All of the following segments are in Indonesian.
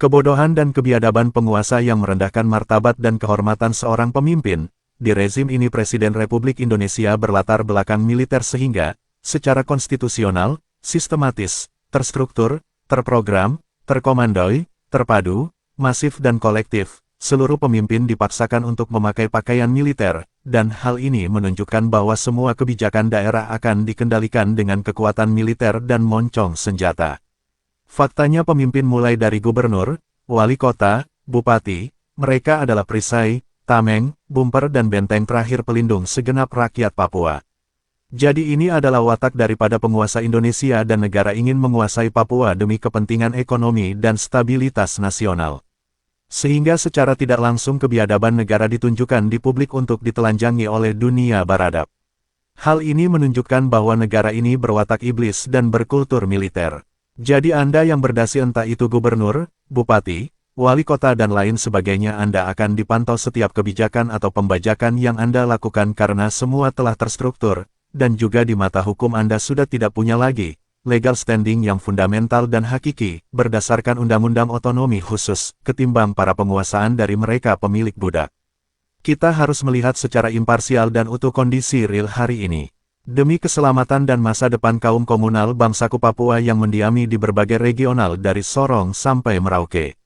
Kebodohan dan kebiadaban penguasa yang merendahkan martabat dan kehormatan seorang pemimpin. Di rezim ini Presiden Republik Indonesia berlatar belakang militer sehingga, secara konstitusional, sistematis, terstruktur, terprogram, terkomandoi, terpadu, masif dan kolektif, seluruh pemimpin dipaksakan untuk memakai pakaian militer, dan hal ini menunjukkan bahwa semua kebijakan daerah akan dikendalikan dengan kekuatan militer dan moncong senjata. Faktanya pemimpin mulai dari gubernur, wali kota, bupati, mereka adalah perisai, tameng, bumper dan benteng terakhir pelindung segenap rakyat Papua. Jadi ini adalah watak daripada penguasa Indonesia dan negara ingin menguasai Papua demi kepentingan ekonomi dan stabilitas nasional. Sehingga secara tidak langsung kebiadaban negara ditunjukkan di publik untuk ditelanjangi oleh dunia baradab. Hal ini menunjukkan bahwa negara ini berwatak iblis dan berkultur militer. Jadi Anda yang berdasi entah itu gubernur, bupati, wali kota dan lain sebagainya Anda akan dipantau setiap kebijakan atau pembajakan yang Anda lakukan karena semua telah terstruktur, dan juga di mata hukum Anda sudah tidak punya lagi legal standing yang fundamental dan hakiki, berdasarkan undang-undang otonomi khusus, ketimbang para penguasaan dari mereka pemilik budak. Kita harus melihat secara imparsial dan utuh kondisi real hari ini. Demi keselamatan dan masa depan kaum komunal bangsaku Papua yang mendiami di berbagai regional dari Sorong sampai Merauke.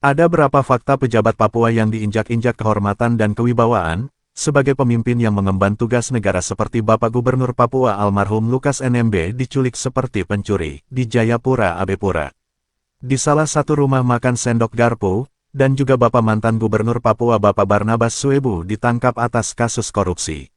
Ada berapa fakta pejabat Papua yang diinjak-injak kehormatan dan kewibawaan, sebagai pemimpin yang mengemban tugas negara seperti Bapak Gubernur Papua almarhum Lukas NMB diculik seperti pencuri, di Jayapura Abepura. Di salah satu rumah makan Sendok Garpu, dan juga Bapak mantan Gubernur Papua Bapak Barnabas Suebu ditangkap atas kasus korupsi.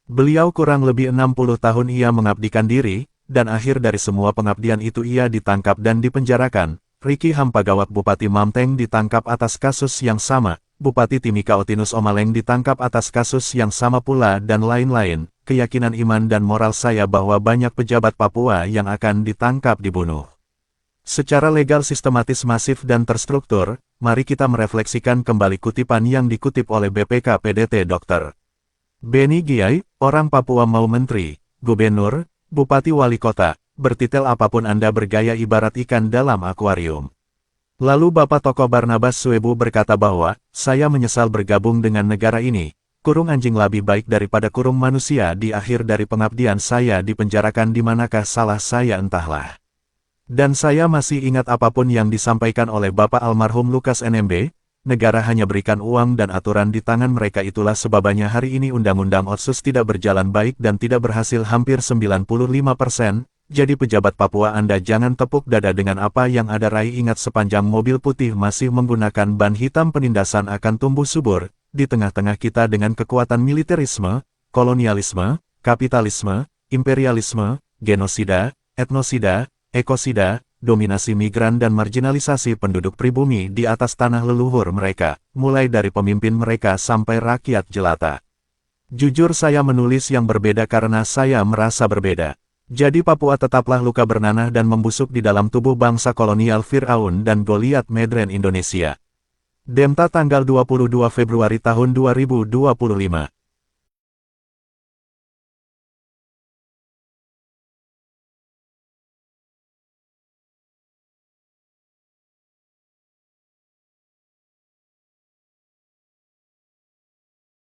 Beliau kurang lebih 60 tahun ia mengabdikan diri, dan akhir dari semua pengabdian itu ia ditangkap dan dipenjarakan. Riki Hampagawat Bupati Mamteng ditangkap atas kasus yang sama, Bupati Timika Otinus Omaleng ditangkap atas kasus yang sama pula dan lain-lain. Keyakinan iman dan moral saya bahwa banyak pejabat Papua yang akan ditangkap dibunuh. Secara legal sistematis masif dan terstruktur, mari kita merefleksikan kembali kutipan yang dikutip oleh BPK PDT Dr. Beni Giai, orang Papua mau menteri, gubernur, bupati wali kota, bertitel apapun Anda bergaya ibarat ikan dalam akuarium. Lalu Bapak Tokoh Barnabas Suebu berkata bahwa, saya menyesal bergabung dengan negara ini, kurung anjing lebih baik daripada kurung manusia di akhir dari pengabdian saya dipenjarakan di manakah salah saya entahlah. Dan saya masih ingat apapun yang disampaikan oleh Bapak almarhum Lukas NMB, negara hanya berikan uang dan aturan di tangan mereka itulah sebabnya hari ini Undang-Undang Otsus tidak berjalan baik dan tidak berhasil hampir 95%, jadi pejabat Papua Anda jangan tepuk dada dengan apa yang ada raih ingat sepanjang mobil putih masih menggunakan ban hitam penindasan akan tumbuh subur, di tengah-tengah kita dengan kekuatan militerisme, kolonialisme, kapitalisme, imperialisme, genosida, etnosida, ekosida, dominasi migran dan marginalisasi penduduk pribumi di atas tanah leluhur mereka, mulai dari pemimpin mereka sampai rakyat jelata. Jujur saya menulis yang berbeda karena saya merasa berbeda. Jadi Papua tetaplah luka bernanah dan membusuk di dalam tubuh bangsa kolonial Firaun dan Goliat Medren Indonesia. Demta tanggal 22 Februari tahun 2025.